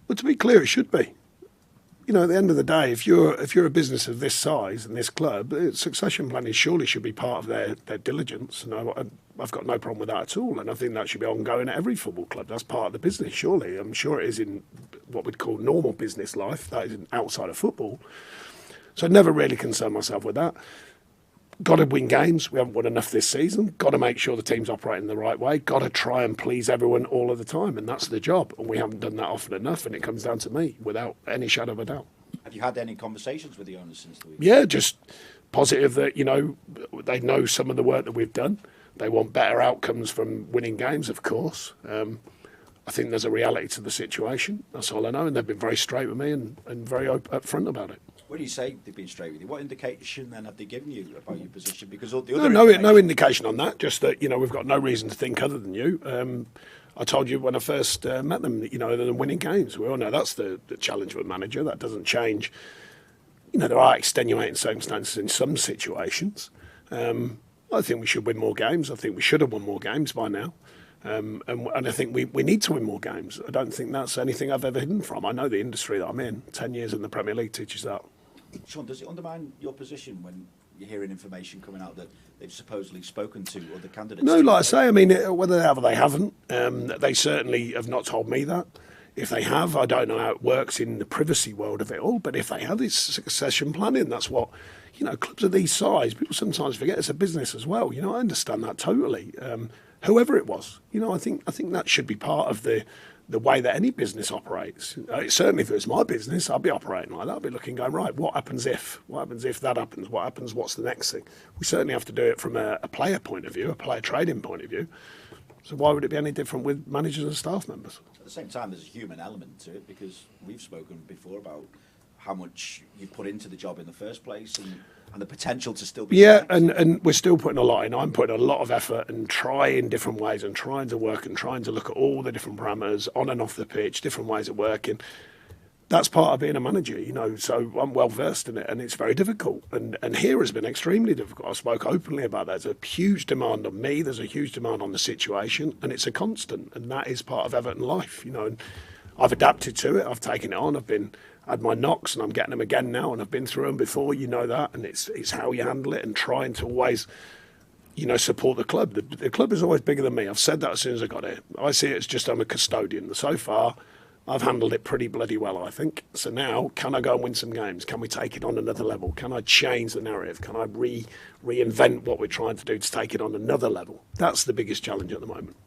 Well, to be clear, it should be. You know, at the end of the day, if you're a business of this size and this club, succession planning surely should be part of their diligence. And I've got no problem with that at all. And I think that should be ongoing at every football club. That's part of the business, surely. I'm sure it is in what we'd call normal business life. That is outside of football. So I never really concern myself with that. Got to win games. We haven't won enough this season. Got to make sure the team's operating the right way. Got to try and please everyone all of the time, and that's the job. And we haven't done that often enough, and it comes down to me, without any shadow of a doubt. Have you had any conversations with the owners since the week? Yeah, just positive that, you know, they know some of the work that we've done. They want better outcomes from winning games, of course. I think there's a reality to the situation. That's all I know, and they've been very straight with me and very upfront about it. When you say they've been straight with you, what indication then have they given you about your position? Because the other no indication on that. Just that, you know, we've got no reason to think other than you. I told you when I first met them, you know, other than winning games, we all know that's the challenge of a manager. That doesn't change. You know, there are extenuating circumstances in some situations. I think we should win more games. I think we should have won more games by now. And I think we need to win more games. I don't think that's anything I've ever hidden from. I know the industry that I'm in. 10 years in the Premier League teaches that. Sean, does it undermine your position when you're hearing information coming out that they've supposedly spoken to other candidates? No, like I say, I mean, whether they have or they haven't, they certainly have not told me that. If they have, I don't know how it works in the privacy world of it all, but if they have, it's succession planning. That's what, you know, clubs of these size, people sometimes forget it's a business as well. You know, I understand that totally. Whoever it was, you know, I think that should be part of the way that any business operates. Certainly if it was my business, I'd be operating like that. I'd be looking, going, right, what happens if? What happens if that happens? What happens? What's the next thing? We certainly have to do it from a player point of view, a player trading point of view. So why would it be any different with managers and staff members? At the same time, there's a human element to it, because we've spoken before about how much you put into the job in the first place and the potential to still be... Yeah, and we're still putting a lot in. I'm putting a lot of effort and trying different ways and trying to work and trying to look at all the different parameters on and off the pitch, different ways of working. That's part of being a manager, you know, so I'm well versed in it, and it's very difficult. And here has been extremely difficult. I spoke openly about that. There's a huge demand on me, there's a huge demand on the situation, and it's a constant, and that is part of Everton life, you know. And I've adapted to it, I've taken it on, I've had my knocks, and I'm getting them again now, and I've been through them before, you know that, and it's how you handle it and trying to always, you know, support the club. The club is always bigger than me. I've said that as soon as I got here. I see it as just I'm a custodian. So far, I've handled it pretty bloody well, I think. So now, can I go and win some games? Can we take it on another level? Can I change the narrative? Can I reinvent what we're trying to do to take it on another level? That's the biggest challenge at the moment.